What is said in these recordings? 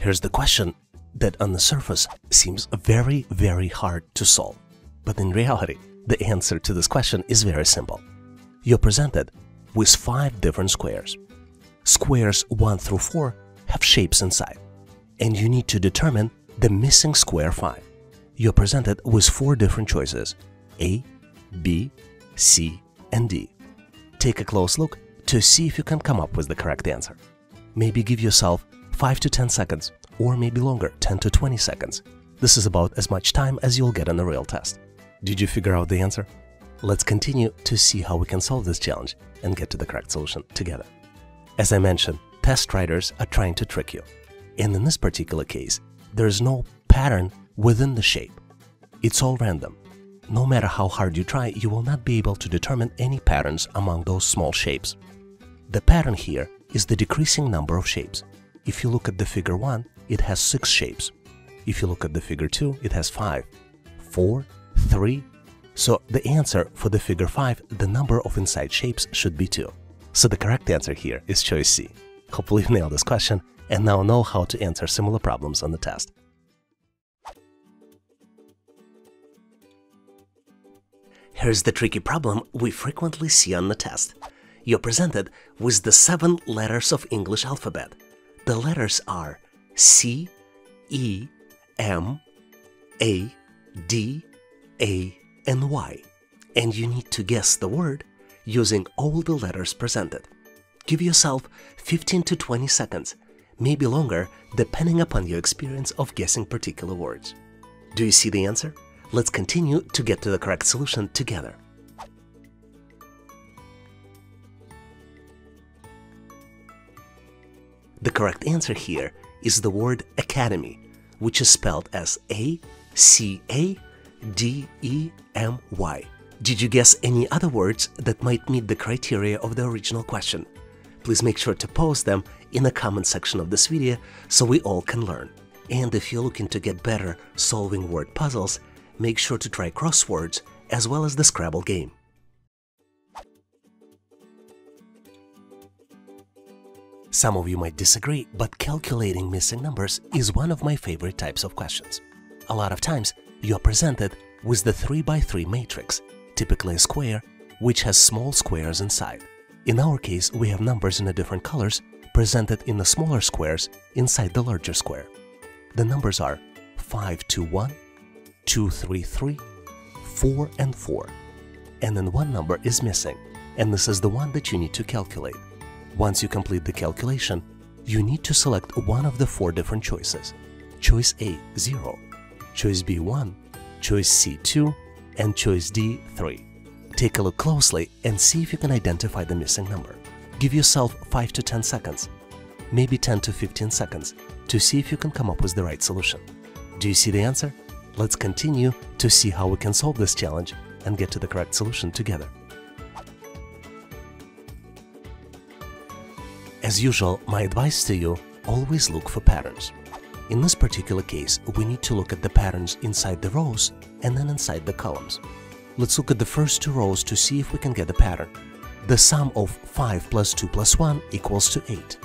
Here's the question that on the surface seems very, very hard to solve. But in reality, the answer to this question is very simple. You're presented with 5 different squares. Squares 1 through 4 have shapes inside, and you need to determine the missing square 5. You're presented with 4 different choices: A, B, C, and D. Take a close look to see if you can come up with the correct answer. Maybe give yourself 5 to 10 seconds, or maybe longer, 10 to 20 seconds. This is about as much time as you'll get on a real test. Did you figure out the answer? Let's continue to see how we can solve this challenge and get to the correct solution together. As I mentioned, test writers are trying to trick you. And in this particular case, there is no pattern within the shape. It's all random. No matter how hard you try, you will not be able to determine any patterns among those small shapes. The pattern here is the decreasing number of shapes. If you look at the figure 1, it has 6 shapes. If you look at the figure 2, it has 5, 4, 3. So the answer for the figure 5, the number of inside shapes should be 2. So the correct answer here is choice C. Hopefully you nailed this question and now know how to answer similar problems on the test. Here's the tricky problem we frequently see on the test. You're presented with the 7 letters of English alphabet. The letters are C, E, M, A, D, A, and Y. And you need to guess the word using all the letters presented. Give yourself 15 to 20 seconds, maybe longer, depending upon your experience of guessing particular words. Do you see the answer? Let's continue to get to the correct solution together. The correct answer here is the word academy, which is spelled as A-C-A-D-E-M-Y. Did you guess any other words that might meet the criteria of the original question? Please make sure to post them in the comment section of this video so we all can learn. And if you're looking to get better solving word puzzles, make sure to try crosswords as well as the Scrabble game. Some of you might disagree, but calculating missing numbers is one of my favorite types of questions. A lot of times, you are presented with the 3x3 matrix, typically a square, which has small squares inside. In our case, we have numbers in the different colors presented in the smaller squares inside the larger square. The numbers are 521, 233, 4, and 4. And then one number is missing, and this is the one that you need to calculate. Once you complete the calculation, you need to select one of the 4 different choices. Choice A, 0, choice B, 1, choice C, 2, and choice D, 3. Take a look closely and see if you can identify the missing number. Give yourself 5 to 10 seconds, maybe 10 to 15 seconds, to see if you can come up with the right solution. Do you see the answer? Let's continue to see how we can solve this challenge and get to the correct solution together. As usual, my advice to you, always look for patterns. In this particular case, we need to look at the patterns inside the rows and then inside the columns. Let's look at the first 2 rows to see if we can get a pattern. The sum of 5 plus 2 plus 1 equals to 8.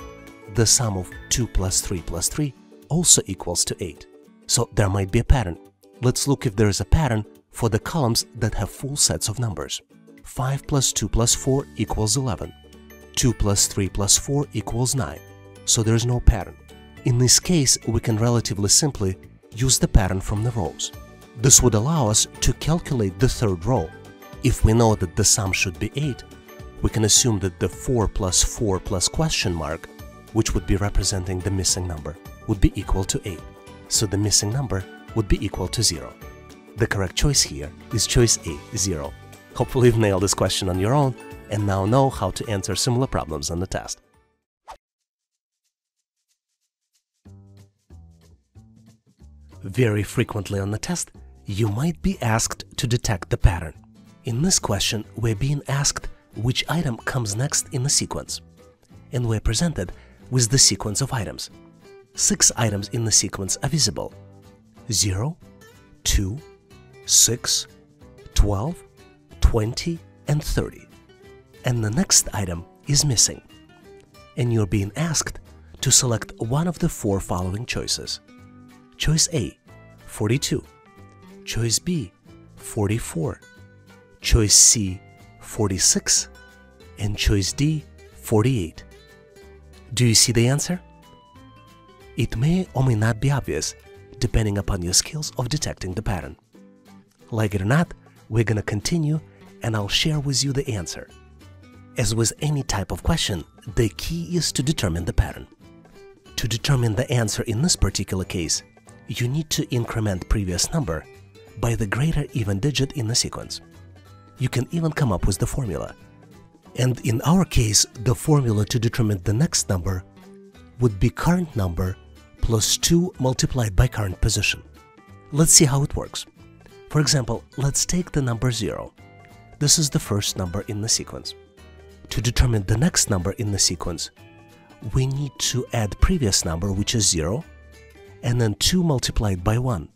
The sum of 2 plus 3 plus 3 also equals to 8. So there might be a pattern. Let's look if there is a pattern for the columns that have full sets of numbers. 5 plus 2 plus 4 equals 11. 2 plus 3 plus 4 equals 9. So there is no pattern. In this case, we can relatively simply use the pattern from the rows. This would allow us to calculate the 3rd row. If we know that the sum should be 8, we can assume that the 4 plus 4 plus question mark, which would be representing the missing number, would be equal to 8. So the missing number would be equal to 0. The correct choice here is choice A, 0. Hopefully you've nailed this question on your own and now know how to answer similar problems on the test. Very frequently on the test, you might be asked to detect the pattern. In this question, we're being asked which item comes next in the sequence. And we're presented with the sequence of items. 6 items in the sequence are visible: 0, 2, 6, 12, 20, and 30. And the next item is missing. And you're being asked to select one of the four following choices. Choice A, 42. Choice B, 44. Choice C, 46. And choice D, 48. Do you see the answer? It may or may not be obvious, depending upon your skills of detecting the pattern. Like it or not, we're gonna continue and I'll share with you the answer. As with any type of question, the key is to determine the pattern. To determine the answer in this particular case, you need to increment previous number by the greater even digit in the sequence. You can even come up with the formula. And in our case, the formula to determine the next number would be current number plus 2 multiplied by current position. Let's see how it works. For example, let's take the number 0. This is the first number in the sequence. To determine the next number in the sequence, we need to add previous number, which is 0, and then 2 multiplied by 1,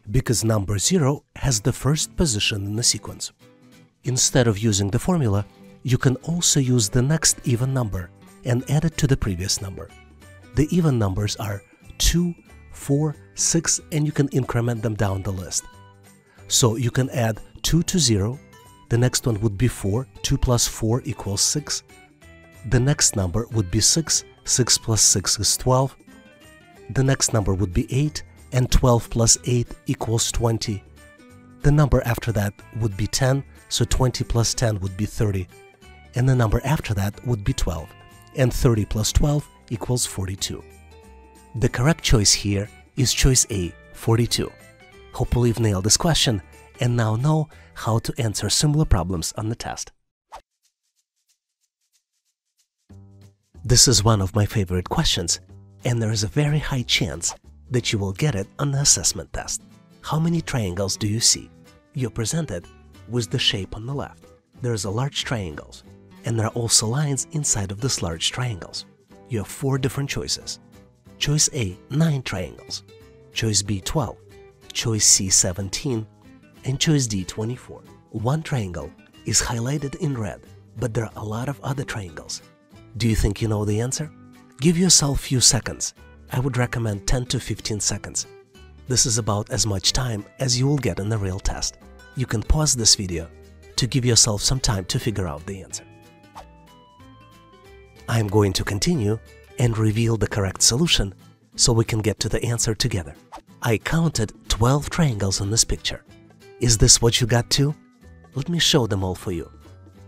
because number 0 has the first position in the sequence. Instead of using the formula, you can also use the next even number and add it to the previous number. The even numbers are 2, 4, 6, and you can increment them down the list. So you can add 2 to 0, the next one would be 4, 2 plus 4 equals 6. The next number would be 6, 6 plus 6 is 12. The next number would be 8, and 12 plus 8 equals 20. The number after that would be 10, so 20 plus 10 would be 30. And the number after that would be 12, and 30 plus 12 equals 42. The correct choice here is choice A, 42. Hopefully you've nailed this question and now know how to answer similar problems on the test. This is one of my favorite questions, and there is a very high chance that you will get it on the assessment test. How many triangles do you see? You're presented with the shape on the left. There is a large triangles, and there are also lines inside of this large triangles. You have 4 different choices. Choice A, 9 triangles. Choice B, 12. Choice C, 17. And choice D, 24. One triangle is highlighted in red, but there are a lot of other triangles. Do you think you know the answer? Give yourself a few seconds. I would recommend 10 to 15 seconds. This is about as much time as you will get in the real test. You can pause this video to give yourself some time to figure out the answer. I'm going to continue and reveal the correct solution so we can get to the answer together. I counted 12 triangles in this picture. Is this what you got too? Let me show them all for you.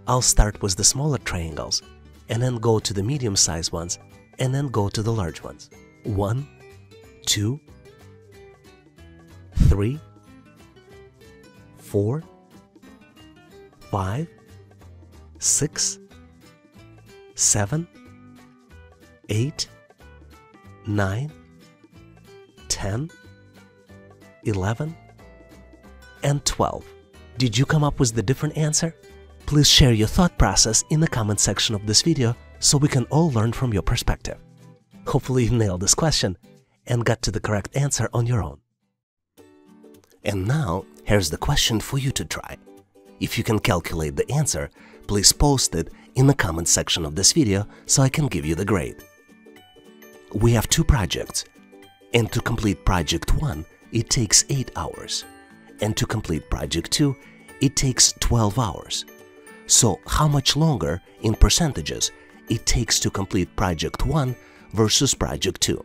I'll start with the smaller triangles and then go to the medium-sized ones and then go to the large ones. 1, 2, 3, 4, 5, 6, 7, 8, 9, 10, 11, and 12. Did you come up with the different answer? Please share your thought process in the comment section of this video so we can all learn from your perspective. Hopefully you nailed this question and got to the correct answer on your own. And now, here's the question for you to try. If you can calculate the answer, please post it in the comment section of this video so I can give you the grade. We have 2 projects, and to complete project 1, it takes 8 hours. And to complete project 2, it takes 12 hours. So how much longer in percentages it takes to complete project 1 versus project 2?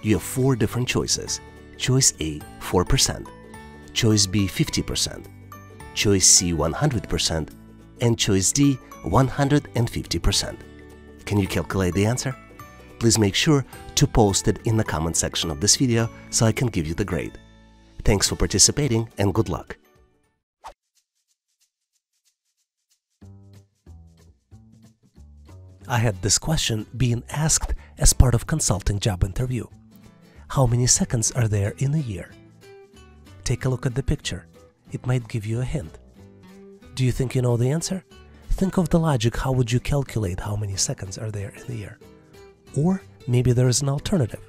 You have 4 different choices. Choice A, 4%. Choice B, 50%. Choice C, 100%. And choice D, 150%. Can you calculate the answer? Please make sure to post it in the comment section of this video so I can give you the grade. Thanks for participating and good luck! I had this question being asked as part of consulting job interview. How many seconds are there in a year? Take a look at the picture. It might give you a hint. Do you think you know the answer? Think of the logic. How would you calculate how many seconds are there in a year? Or maybe there is an alternative.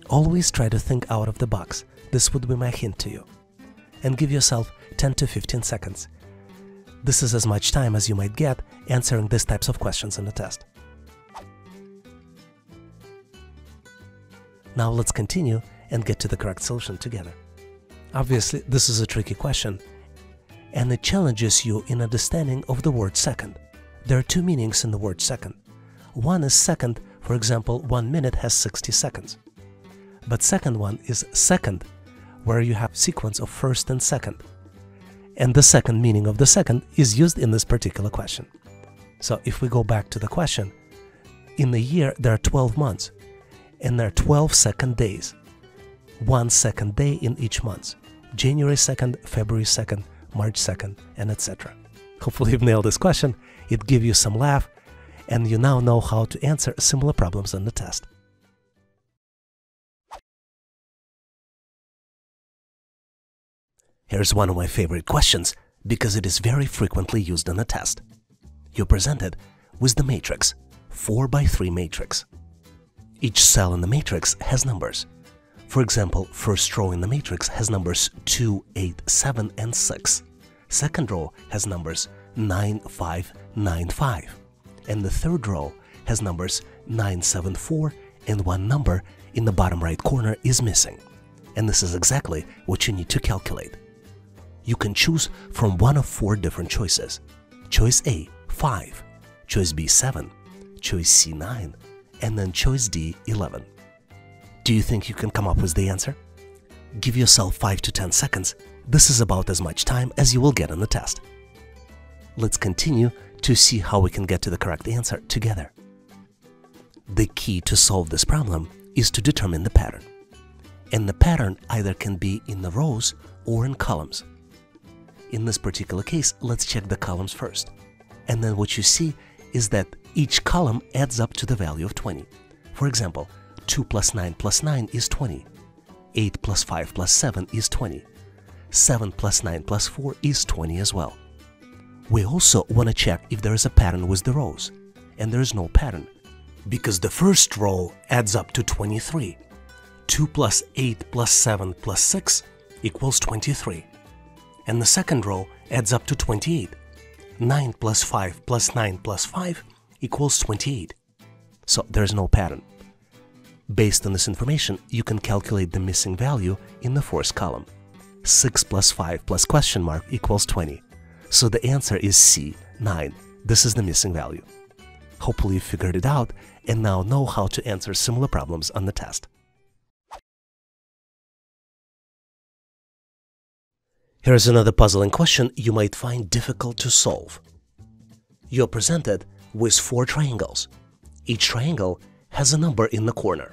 Always try to think out of the box. This would be my hint to you. And give yourself 10 to 15 seconds. This is as much time as you might get answering these types of questions in the test. Now let's continue and get to the correct solution together. Obviously, this is a tricky question, and it challenges you in understanding of the word second. There are two meanings in the word second. One is second, for example, 1 minute has 60 seconds. But second one is second, where you have sequence of first and second. And the second meaning of the second is used in this particular question. So if we go back to the question, in the year there are 12 months, and there are 12 second days. 1 second day in each month. January 2nd, February 2nd, March 2nd, and etc. Hopefully you've nailed this question. It gives you some laugh, and you now know how to answer similar problems on the test. Here's one of my favorite questions because it is very frequently used on the test. You're presented with the matrix, 4x3 matrix. Each cell in the matrix has numbers. For example, first row in the matrix has numbers 2, 8, 7, and 6. Second row has numbers 9, 5, 9, 5. And the third row has numbers 9, 7, 4, and one number in the bottom right corner is missing. And this is exactly what you need to calculate. You can choose from one of 4 different choices. Choice A, 5. Choice B, 7. Choice C, 9. And then choice D, 11. Do you think you can come up with the answer? Give yourself 5 to 10 seconds. This is about as much time as you will get on the test. Let's continue to see how we can get to the correct answer together. The key to solve this problem is to determine the pattern. And the pattern either can be in the rows or in columns. In this particular case, let's check the columns first. And then what you see is that each column adds up to the value of 20. For example, 2 plus 9 plus 9 is 20. 8 plus 5 plus 7 is 20. 7 plus 9 plus 4 is 20 as well. We also want to check if there is a pattern with the rows. And there is no pattern, because the first row adds up to 23. 2 plus 8 plus 7 plus 6 equals 23. And the second row adds up to 28. 9 plus 5 plus 9 plus 5 equals 28. So there's no pattern. Based on this information, you can calculate the missing value in the first column. 6 plus 5 plus question mark equals 20. So the answer is C, 9. This is the missing value. Hopefully you figured it out and now know how to answer similar problems on the test. Here's another puzzling question you might find difficult to solve. You're presented with 4 triangles. Each triangle has a number in the corner.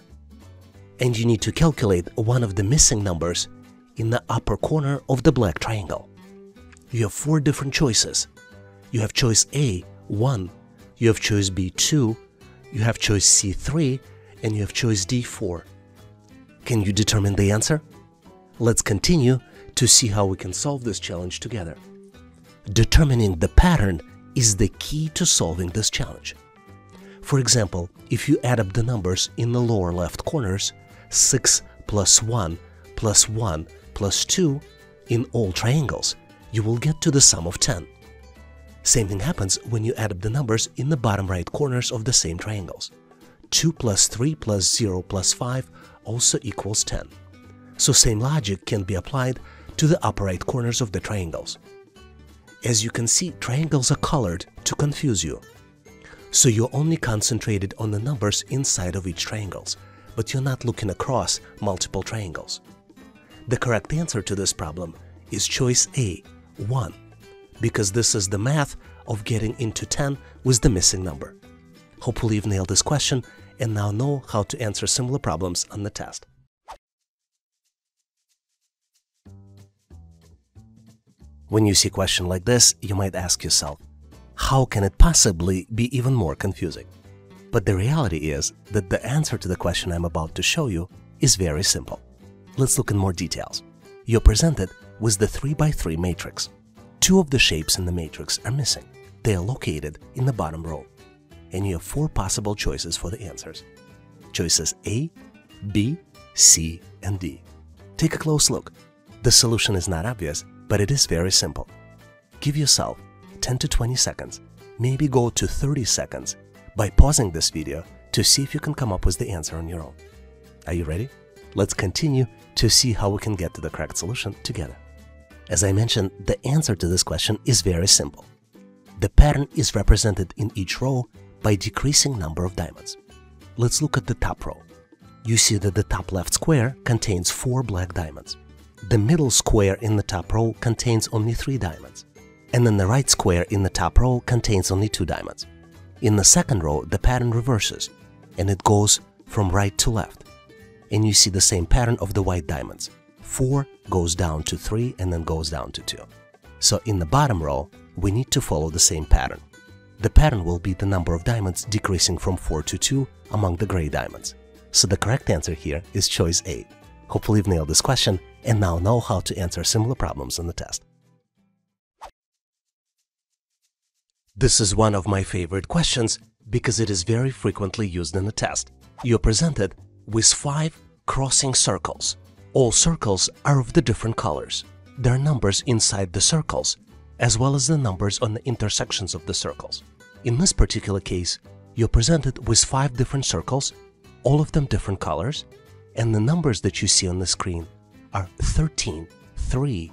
And you need to calculate one of the missing numbers in the upper corner of the black triangle. You have 4 different choices. You have choice A, 1. You have choice B, 2. You have choice C, 3. And you have choice D, 4. Can you determine the answer? Let's continue to see how we can solve this challenge together. Determining the pattern is the key to solving this challenge. For example, if you add up the numbers in the lower left corners, 6 plus 1 plus 1 plus 2 in all triangles, you will get to the sum of 10. Same thing happens when you add up the numbers in the bottom right corners of the same triangles. 2 plus 3 plus 0 plus 5 also equals 10. So same logic can be applied to the upper right corners of the triangles. As you can see, triangles are colored to confuse you. So you're only concentrated on the numbers inside of each triangles, but you're not looking across multiple triangles. The correct answer to this problem is choice A, 1, because this is the math of getting into 10 with the missing number. Hopefully you've nailed this question and now know how to answer similar problems on the test. When you see a question like this, you might ask yourself, how can it possibly be even more confusing? But the reality is that the answer to the question I'm about to show you is very simple. Let's look in more details. You're presented with the 3x3 matrix. 2 of the shapes in the matrix are missing. They are located in the bottom row. And you have 4 possible choices for the answers. Choices A, B, C, and D. Take a close look. The solution is not obvious, but it is very simple. Give yourself 10 to 20 seconds, maybe go to 30 seconds by pausing this video to see if you can come up with the answer on your own. Are you ready? Let's continue to see how we can get to the correct solution together. As I mentioned, the answer to this question is very simple. The pattern is represented in each row by decreasing number of diamonds. Let's look at the top row. You see that the top left square contains 4 black diamonds. The middle square in the top row contains only 3 diamonds. And then the right square in the top row contains only 2 diamonds. In the second row, the pattern reverses, and it goes from right to left. And you see the same pattern of the white diamonds. 4 goes down to 3 and then goes down to 2. So in the bottom row, we need to follow the same pattern. The pattern will be the number of diamonds decreasing from 4 to 2 among the gray diamonds. So the correct answer here is choice A. Hopefully you've nailed this question and now know how to answer similar problems on the test. This is one of my favorite questions because it is very frequently used in the test. You're presented with 5 crossing circles. All circles are of the different colors. There are numbers inside the circles, as well as the numbers on the intersections of the circles. In this particular case, you're presented with 5 different circles, all of them different colors, and the numbers that you see on the screen are 13, 3,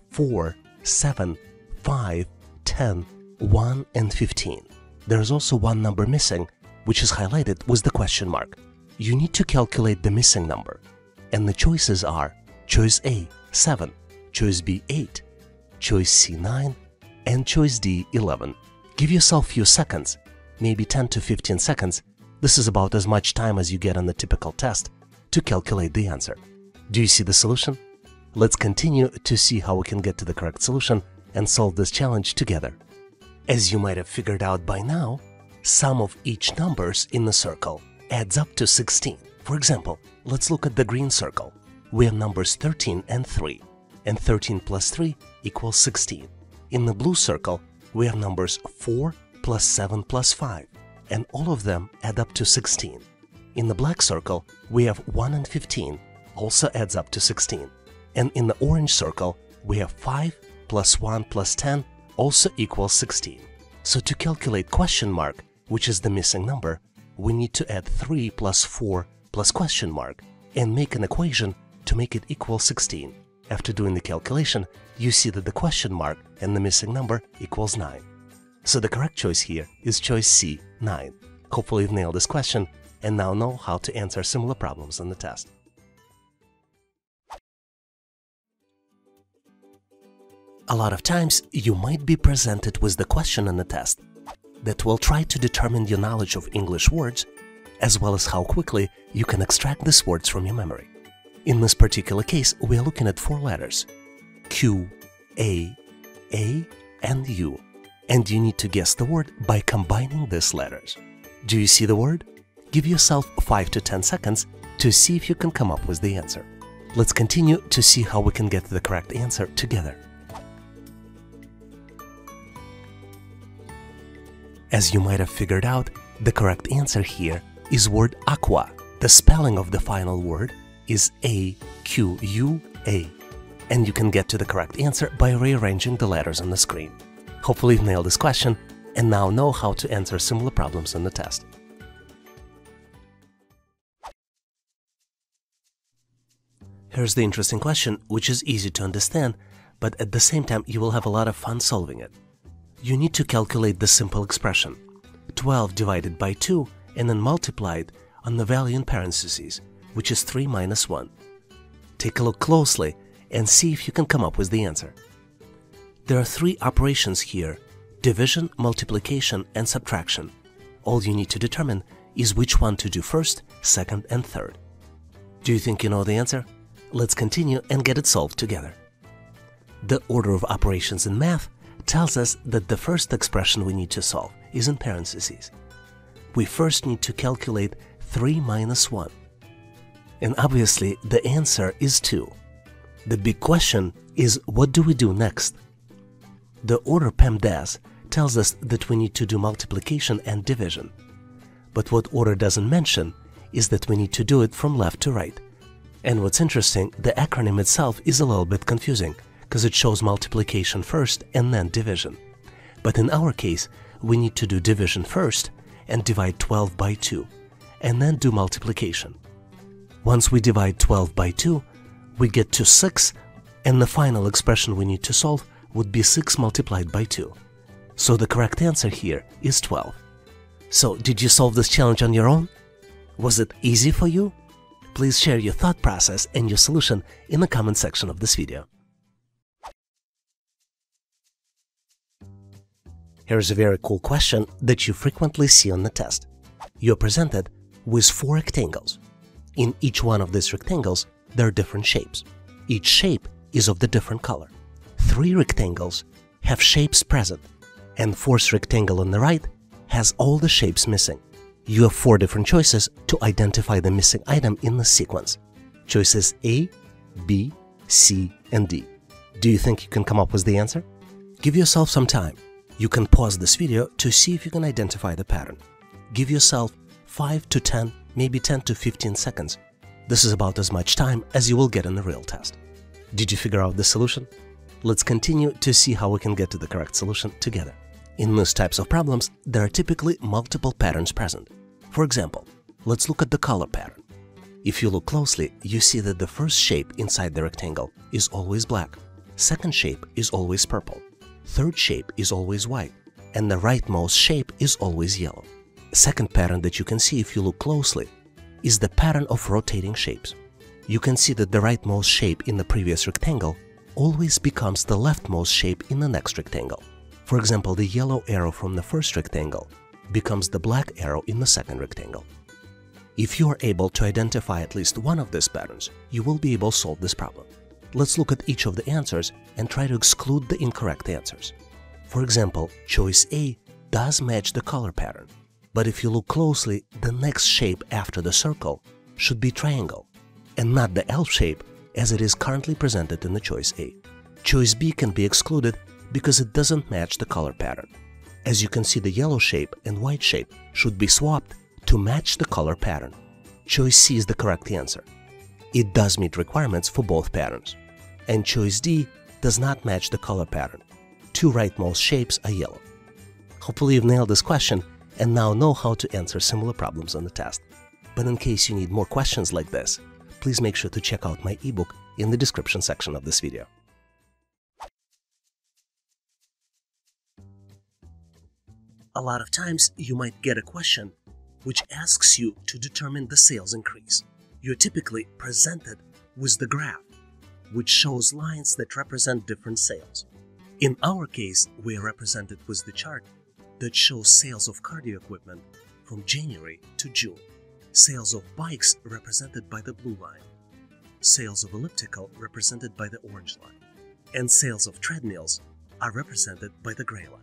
4, 7, 5, 10, 1, and 15. There is also one number missing, which is highlighted with the question mark. You need to calculate the missing number, and the choices are choice A, 7, choice B, 8, choice C, 9, and choice D, 11. Give yourself a few seconds, maybe 10 to 15 seconds. This is about as much time as you get on the typical test to calculate the answer. Do you see the solution? Let's continue to see how we can get to the correct solution and solve this challenge together. As you might have figured out by now, sum of each numbers in the circle adds up to 16. For example, let's look at the green circle. We have numbers 13 and 3, and 13 plus 3 equals 16. In the blue circle, we have numbers 4 plus 7 plus 5, and all of them add up to 16. In the black circle, we have 1 and 15, also adds up to 16. And in the orange circle, we have 5 plus 1 plus 10, also equals 16. So to calculate question mark, which is the missing number, we need to add 3 plus 4 plus question mark and make an equation to make it equal 16. After doing the calculation, you see that the question mark and the missing number equals 9. So the correct choice here is choice C, 9. Hopefully you've nailed this question and now know how to answer similar problems on the test. A lot of times, you might be presented with the question on the test that will try to determine your knowledge of English words, as well as how quickly you can extract these words from your memory. In this particular case, we are looking at 4 letters: Q, A, and U, and you need to guess the word by combining these letters. Do you see the word? Give yourself 5 to 10 seconds to see if you can come up with the answer. Let's continue to see how we can get to the correct answer together. As you might have figured out, the correct answer here is word aqua. The spelling of the final word is A-Q-U-A, and you can get to the correct answer by rearranging the letters on the screen. Hopefully you've nailed this question and now know how to answer similar problems in the test. Here's the interesting question, which is easy to understand, but at the same time you will have a lot of fun solving it. You need to calculate the simple expression 12 divided by 2 and then multiplied on the value in parentheses, which is 3 minus 1. Take a look closely and see if you can come up with the answer. There are 3 operations here: division, multiplication, and subtraction. All you need to determine is which one to do first, second, and third. Do you think you know the answer? Let's continue and get it solved together. The order of operations in math tells us that the first expression we need to solve is in parentheses. We first need to calculate 3 minus 1. And obviously the answer is 2. The big question is, what do we do next? The order PEMDAS tells us that we need to do multiplication and division. But what order doesn't mention is that we need to do it from left to right. And what's interesting, the acronym itself is a little bit confusing, because it shows multiplication first and then division. But in our case, we need to do division first and divide 12 by 2, and then do multiplication. Once we divide 12 by 2, we get to 6, and the final expression we need to solve would be 6 multiplied by 2. So the correct answer here is 12. So did you solve this challenge on your own? Was it easy for you? Please share your thought process and your solution in the comment section of this video. Here's a very cool question that you frequently see on the test. You're presented with 4 rectangles. In each one of these rectangles, there are different shapes. Each shape is of the different color. 3 rectangles have shapes present, and 4th rectangle on the right has all the shapes missing. You have 4 different choices to identify the missing item in the sequence. Choices A, B, C, and D. Do you think you can come up with the answer? Give yourself some time. You can pause this video to see if you can identify the pattern. Give yourself 5 to 10, maybe 10 to 15 seconds. This is about as much time as you will get in the real test. Did you figure out the solution? Let's continue to see how we can get to the correct solution together. In most types of problems, there are typically multiple patterns present. For example, let's look at the color pattern. If you look closely, you see that the first shape inside the rectangle is always black, second shape is always purple, third shape is always white, and the rightmost shape is always yellow. Second pattern that you can see if you look closely is the pattern of rotating shapes. You can see that the rightmost shape in the previous rectangle always becomes the leftmost shape in the next rectangle. For example, the yellow arrow from the first rectangle becomes the black arrow in the second rectangle. If you are able to identify at least one of these patterns, you will be able to solve this problem. Let's look at each of the answers and try to exclude the incorrect answers. For example, choice A does match the color pattern, but if you look closely, the next shape after the circle should be triangle, and not the L shape as it is currently presented in the choice A. Choice B can be excluded because it doesn't match the color pattern. As you can see, the yellow shape and white shape should be swapped to match the color pattern. Choice C is the correct answer. It does meet requirements for both patterns. And choice D does not match the color pattern. 2 rightmost shapes are yellow. Hopefully you've nailed this question and now know how to answer similar problems on the test. But in case you need more questions like this, please make sure to check out my ebook in the description section of this video. A lot of times you might get a question which asks you to determine the sales increase. You're typically presented with the graph, which shows lines that represent different sales. In our case, we are represented with the chart that shows sales of cardio equipment from January to June, sales of bikes represented by the blue line, sales of elliptical represented by the orange line, and sales of treadmills are represented by the gray line.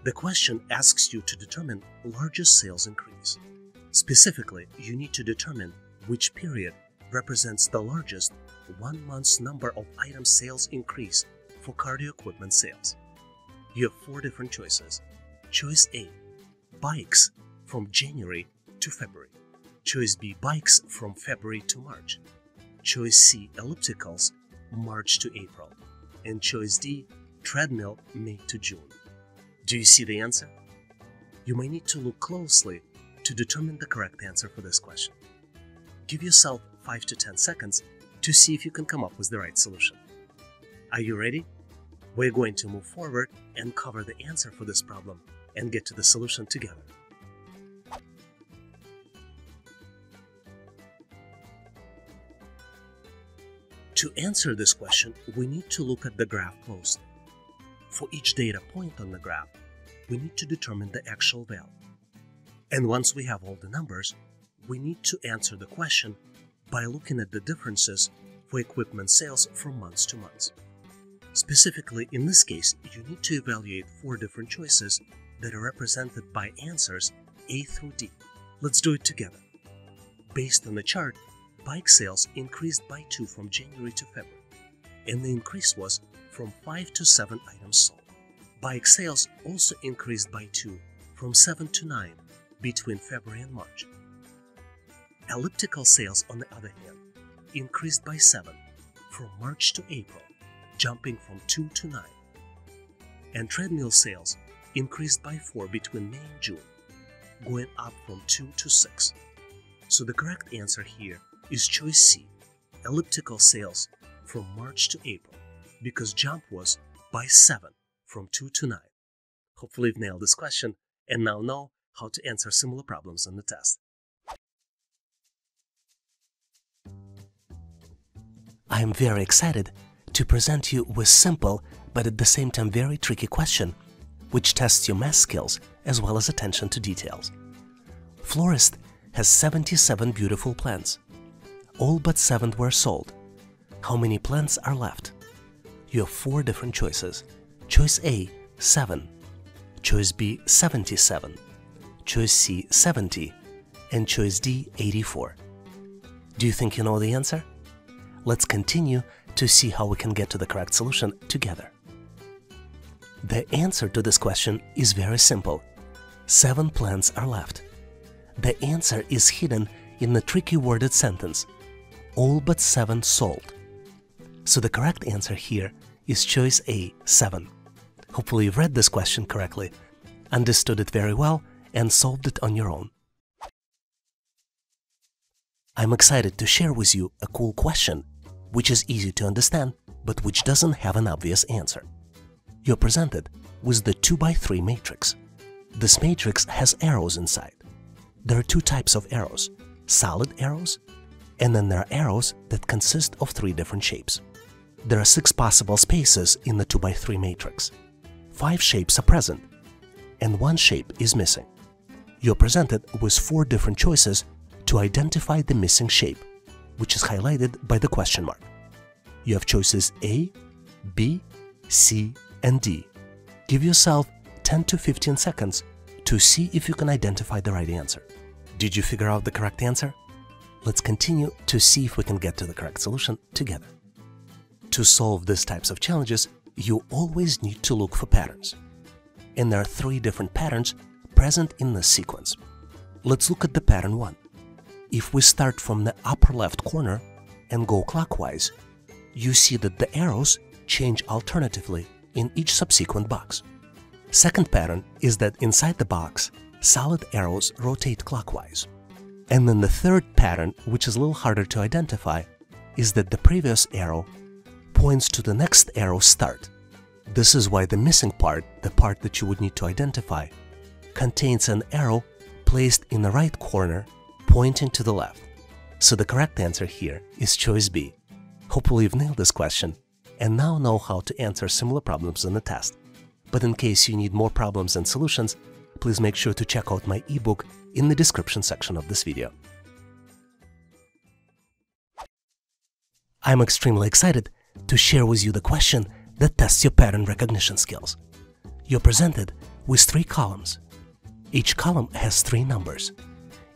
The question asks you to determine largest sales increase. Specifically, you need to determine which period represents the largest 1 month's number of item sales increase for cardio equipment sales. You have 4 different choices. Choice A, bikes from January to February. Choice B, bikes from February to March. Choice C, ellipticals, March to April. And choice D, treadmill, May to June. Do you see the answer? You may need to look closely to determine the correct answer for this question. Give yourself 5 to 10 seconds to see if you can come up with the right solution. Are you ready? We're going to move forward and cover the answer for this problem and get to the solution together. To answer this question, we need to look at the graph closely. For each data point on the graph, we need to determine the actual value. And once we have all the numbers, we need to answer the question by looking at the differences for equipment sales from months to months. Specifically, in this case, you need to evaluate 4 different choices that are represented by answers A through D. Let's do it together. Based on the chart, bike sales increased by 2 from January to February, and the increase was from 5 to 7 items sold. Bike sales also increased by 2 from 7 to 9 between February and March. Elliptical sales, on the other hand, increased by 7 from March to April, jumping from 2 to 9. And treadmill sales increased by 4 between May and June, going up from 2 to 6. So the correct answer here is choice C, elliptical sales from March to April, because jump was by 7 from 2 to 9. Hopefully you've nailed this question and now know how to answer similar problems on the test. I am very excited to present you with simple but at the same time very tricky question, which tests your math skills as well as attention to details. Florist has 77 beautiful plants. All but 7 were sold. How many plants are left? You have 4 different choices. Choice A, 7. Choice B, 77. Choice C, 70. And choice D, 84. Do you think you know the answer? Let's continue to see how we can get to the correct solution together. The answer to this question is very simple. 7 plants are left. The answer is hidden in the tricky worded sentence, all but 7 sold. So the correct answer here is choice A, 7. Hopefully you've read this question correctly, understood it very well, and solved it on your own. I'm excited to share with you a cool question, which is easy to understand, but which doesn't have an obvious answer. You're presented with the 2x3 matrix. This matrix has arrows inside. There are 2 types of arrows, solid arrows, and then there are arrows that consist of 3 different shapes. There are 6 possible spaces in the 2x3 matrix. 5 shapes are present, and 1 shape is missing. You're presented with 4 different choices to identify the missing shape, which is highlighted by the question mark. You have choices A, B, C, and D. Give yourself 10 to 15 seconds to see if you can identify the right answer. Did you figure out the correct answer? Let's continue to see if we can get to the correct solution together. To solve these types of challenges, you always need to look for patterns. And there are 3 different patterns present in this sequence. Let's look at the pattern 1. If we start from the upper left corner and go clockwise, you see that the arrows change alternatively in each subsequent box. Second pattern is that inside the box, solid arrows rotate clockwise. And then the third pattern, which is a little harder to identify, is that the previous arrow points to the next arrow's start. This is why the missing part, the part that you would need to identify, contains an arrow placed in the right corner pointing to the left. So the correct answer here is choice B. Hopefully you've nailed this question and now know how to answer similar problems in the test. But in case you need more problems and solutions, please make sure to check out my ebook in the description section of this video. I'm extremely excited to share with you the question that tests your pattern recognition skills. You're presented with 3 columns. Each column has 3 numbers.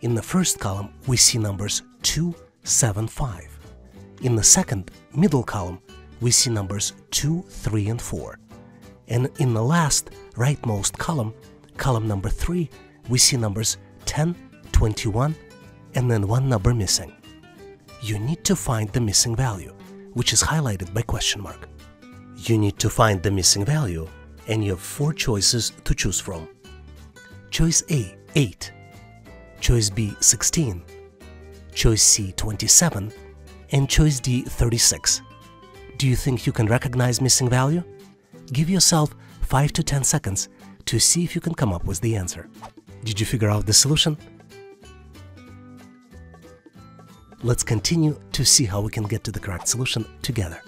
In the first column, we see numbers 2, 7, 5. In the second, middle column, we see numbers 2, 3, and 4. And in the last, rightmost column, column number 3, we see numbers 10, 21, and then 1 number missing. You need to find the missing value, which is highlighted by question mark. You need to find the missing value, and you have 4 choices to choose from. Choice A, 8. Choice B, 16. Choice C, 27. And choice D, 36. Do you think you can recognize missing value? Give yourself 5 to 10 seconds to see if you can come up with the answer. Did you figure out the solution? Let's continue to see how we can get to the correct solution together.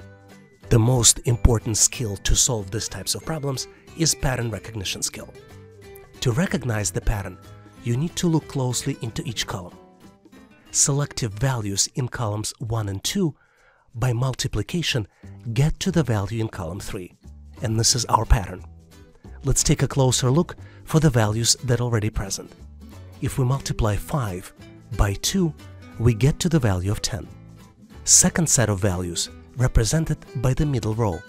The most important skill to solve these types of problems is pattern recognition skill. To recognize the pattern, you need to look closely into each column. Selective values in columns 1 and 2 by multiplication get to the value in column 3, and this is our pattern. Let's take a closer look for the values that are already present. If we multiply 5 by 2, we get to the value of 10. Second set of values represented by the middle row.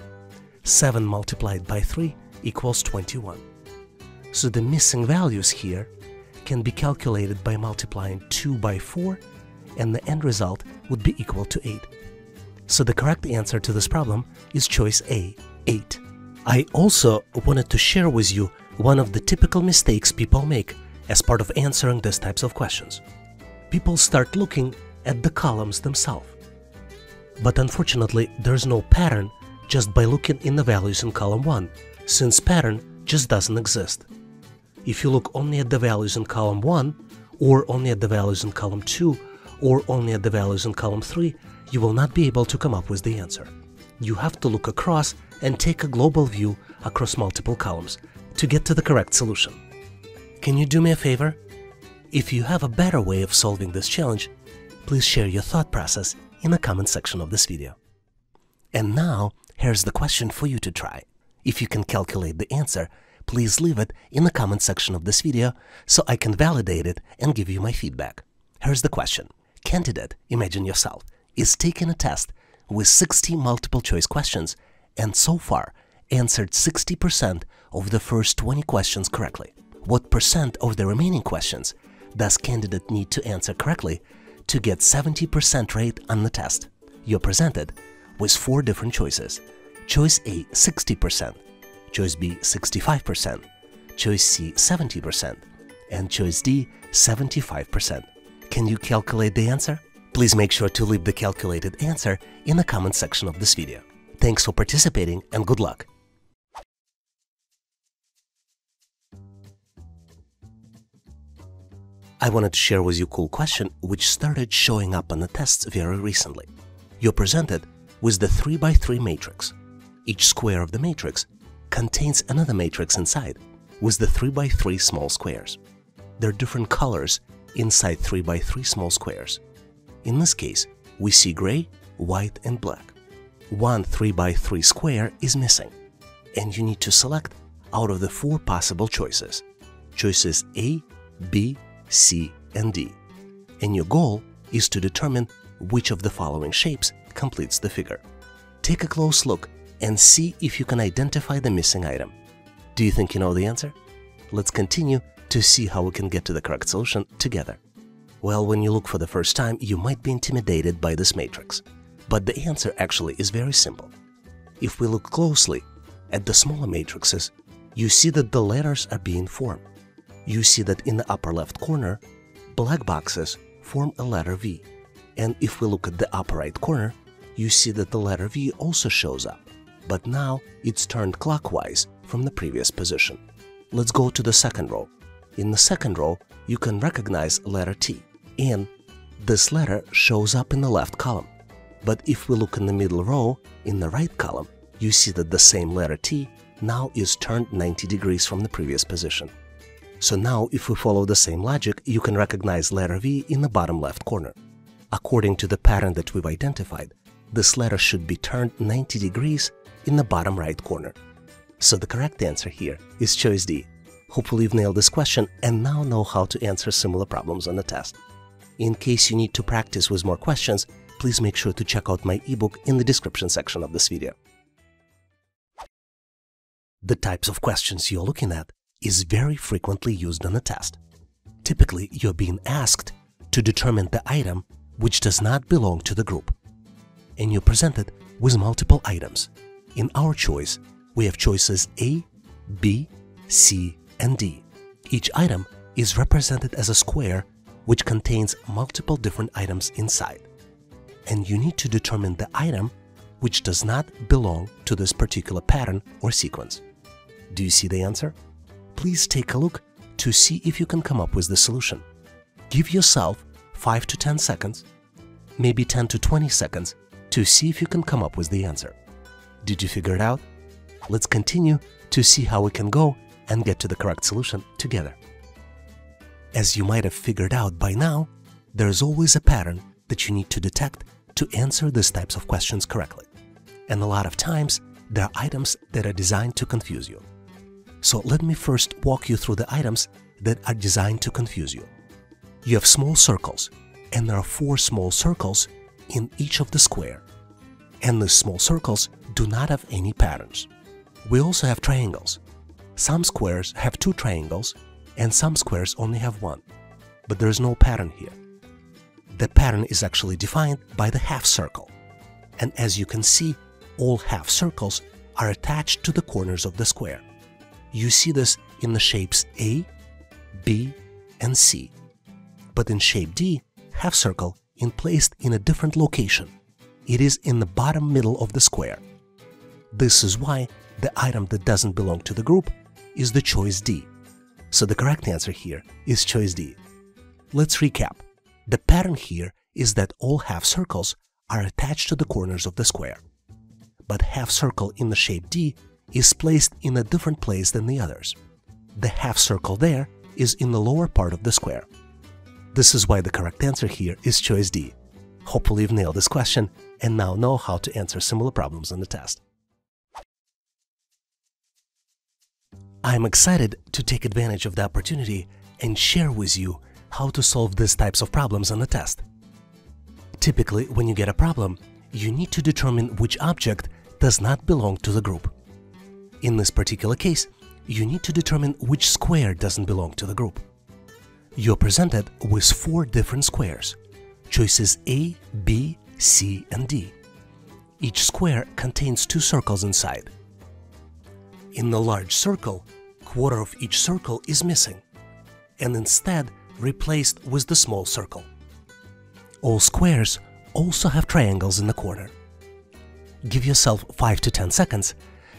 7 multiplied by 3 equals 21. So the missing values here can be calculated by multiplying 2 by 4, and the end result would be equal to 8. So the correct answer to this problem is choice A, 8. I also wanted to share with you one of the typical mistakes people make as part of answering these types of questions. People start looking at the columns themselves. But unfortunately, there's no pattern just by looking in the values in column 1, since pattern just doesn't exist. If you look only at the values in column 1, or only at the values in column 2, or only at the values in column 3, you will not be able to come up with the answer. You have to look across and take a global view across multiple columns to get to the correct solution. Can you do me a favor? If you have a better way of solving this challenge, please share your thought process in the comment section of this video. And now, here's the question for you to try. If you can calculate the answer, please leave it in the comment section of this video so I can validate it and give you my feedback. Here's the question. Candidate, imagine yourself, is taking a test with 60 multiple choice questions and so far answered 60% of the first 20 questions correctly. What percent of the remaining questions does candidate need to answer correctly to get 70% rate on the test? You're presented with 4 different choices. Choice A, 60%, choice B, 65%, choice C, 70%, and choice D, 75%. Can you calculate the answer? Please make sure to leave the calculated answer in the comment section of this video. Thanks for participating and good luck! I wanted to share with you a cool question which started showing up on the tests very recently. You're presented with the 3x3 matrix. Each square of the matrix contains another matrix inside with the 3x3 small squares. There are different colors inside 3x3 small squares. In this case, we see gray, white, and black. One 3x3 square is missing, and you need to select out of the 4 possible choices. Choices A, B, C, and D. And your goal is to determine which of the following shapes completes the figure. Take a close look and see if you can identify the missing item. Do you think you know the answer? Let's continue to see how we can get to the correct solution together. Well, when you look for the first time, you might be intimidated by this matrix. But the answer actually is very simple. If we look closely at the smaller matrices, you see that the letters are being formed. You see that in the upper left corner, black boxes form a letter V. And if we look at the upper right corner, you see that the letter V also shows up. But now it's turned clockwise from the previous position. Let's go to the second row. In the second row, you can recognize letter T, and this letter shows up in the left column. But if we look in the middle row, in the right column, you see that the same letter T now is turned 90 degrees from the previous position. So now, if we follow the same logic, you can recognize letter V in the bottom left corner. According to the pattern that we've identified, this letter should be turned 90 degrees in the bottom right corner. So the correct answer here is choice D. Hopefully you've nailed this question and now know how to answer similar problems on the test. In case you need to practice with more questions, please make sure to check out my ebook in the description section of this video. The types of questions you're looking at is very frequently used on the test. Typically, you're being asked to determine the item which does not belong to the group. And you're presented with multiple items. In our choice, we have choices A, B, C, and D. Each item is represented as a square which contains multiple different items inside. And you need to determine the item which does not belong to this particular pattern or sequence. Do you see the answer? Please take a look to see if you can come up with the solution. Give yourself 5 to 10 seconds, maybe 10 to 20 seconds to see if you can come up with the answer. Did you figure it out? Let's continue to see how we can go and get to the correct solution together. As you might have figured out by now, there's always a pattern that you need to detect to answer these types of questions correctly. And a lot of times, there are items that are designed to confuse you. So let me first walk you through the items that are designed to confuse you. You have small circles, and there are 4 small circles in each of the square. And the small circles do not have any patterns. We also have triangles. Some squares have 2 triangles, and some squares only have 1. But there is no pattern here. The pattern is actually defined by the half circle. And as you can see, all half circles are attached to the corners of the square. You see this in the shapes A, B, and C. But in shape D, half circle and placed in a different location. It is in the bottom middle of the square. This is why the item that doesn't belong to the group is the choice D. So the correct answer here is choice D. Let's recap. The pattern here is that all half circles are attached to the corners of the square. But half circle in the shape D is placed in a different place than the others. The half circle there is in the lower part of the square. This is why the correct answer here is choice D. Hopefully you've nailed this question and now know how to answer similar problems on the test. I'm excited to take advantage of the opportunity and share with you how to solve these types of problems on the test. Typically, when you get a problem, you need to determine which object does not belong to the group. In this particular case, you need to determine which square doesn't belong to the group. You're presented with 4 different squares, choices A, B, C, and D. Each square contains 2 circles inside. In the large circle, quarter of each circle is missing, and instead replaced with the small circle. All squares also have triangles in the corner. Give yourself 5 to 10 seconds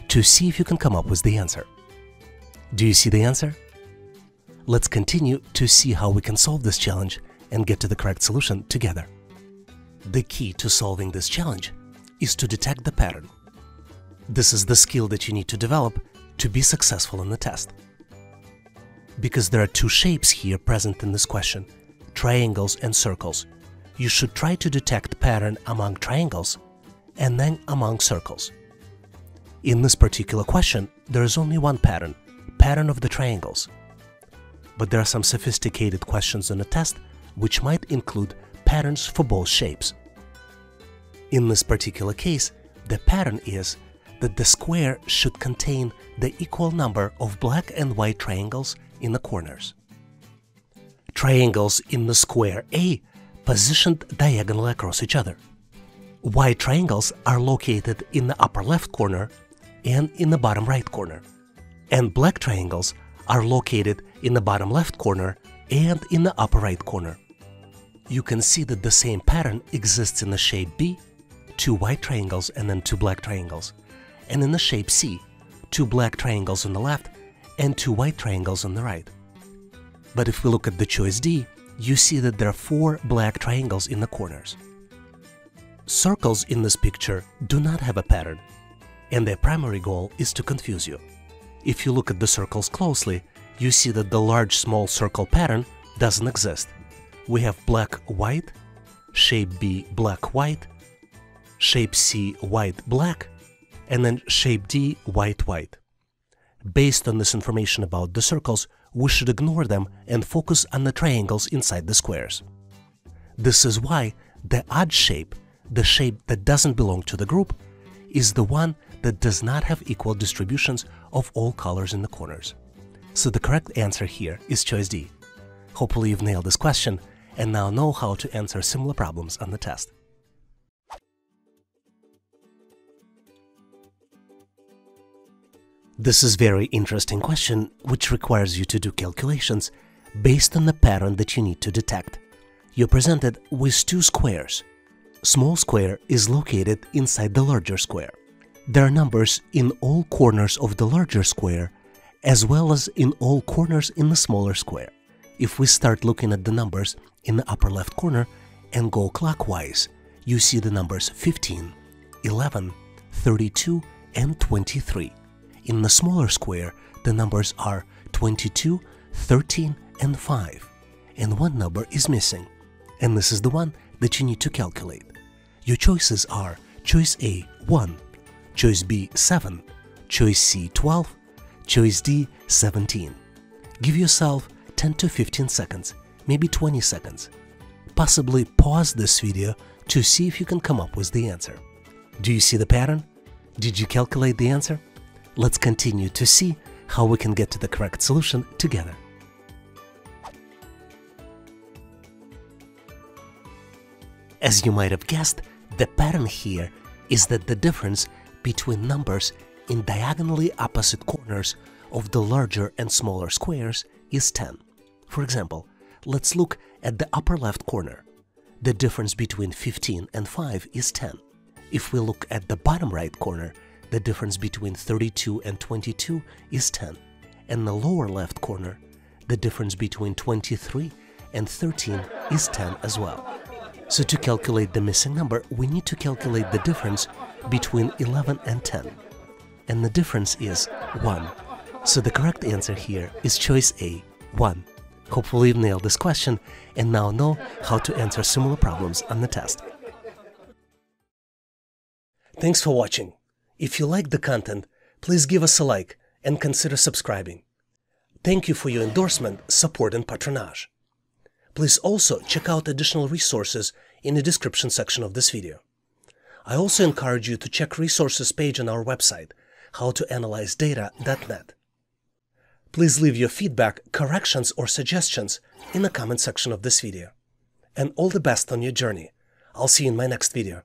to see if you can come up with the answer. Do you see the answer? Let's continue to see how we can solve this challenge and get to the correct solution together. The key to solving this challenge is to detect the pattern. This is the skill that you need to develop to be successful in the test. Because there are 2 shapes here present in this question, triangles and circles, you should try to detect pattern among triangles and then among circles. In this particular question, there is only one pattern, pattern of the triangles. But there are some sophisticated questions on the test which might include patterns for both shapes. In this particular case, the pattern is that the square should contain the equal number of black and white triangles in the corners. Triangles in the square A positioned diagonally across each other. White triangles are located in the upper left corner and in the bottom right corner, and black triangles are located in the bottom left corner and in the upper right corner. You can see that the same pattern exists in the shape B, 2 white triangles and then 2 black triangles, and in the shape C, 2 black triangles on the left and 2 white triangles on the right. But if we look at the choice D, you see that there are 4 black triangles in the corners. Circles in this picture do not have a pattern, and their primary goal is to confuse you. If you look at the circles closely, you see that the large-small circle pattern doesn't exist. We have black-white, shape B black-white, shape C white-black, and then shape D white-white. Based on this information about the circles, we should ignore them and focus on the triangles inside the squares. This is why the odd shape, the shape that doesn't belong to the group, is the one that does not have equal distributions of all colors in the corners. So the correct answer here is choice D. Hopefully you've nailed this question and now know how to answer similar problems on the test. This is a very interesting question which requires you to do calculations based on the pattern that you need to detect. You're presented with 2 squares. Small square is located inside the larger square. There are numbers in all corners of the larger square as well as in all corners in the smaller square. If we start looking at the numbers in the upper left corner and go clockwise, you see the numbers 15, 11, 32, and 23. In the smaller square, the numbers are 22, 13, and 5, and one number is missing, and this is the one that you need to calculate. Your choices are choice A, 1, choice B, 7, choice C, 12, choice D, 17. Give yourself 10 to 15 seconds, maybe 20 seconds. Possibly pause this video to see if you can come up with the answer. Do you see the pattern? Did you calculate the answer? Let's continue to see how we can get to the correct solution together. As you might have guessed, the pattern here is that the difference between numbers in diagonally opposite corners of the larger and smaller squares is 10. For example, let's look at the upper left corner. the difference between 15 and 5 is 10. If we look at the bottom right corner, the difference between 32 and 22 is 10. And the lower left corner, the difference between 23 and 13 is 10 as well. So to calculate the missing number, we need to calculate the difference between 11 and 10. And the difference is 1. So the correct answer here is choice A, 1. Hopefully you've nailed this question and now know how to answer similar problems on the test. Thanks for watching. If you liked the content, please give us a like and consider subscribing. Thank you for your endorsement, support and patronage. Please also check out additional resources in the description section of this video. I also encourage you to check resources page on our website, howtoanalyzedata.net. Please leave your feedback, corrections or suggestions in the comment section of this video. And all the best on your journey. I'll see you in my next video.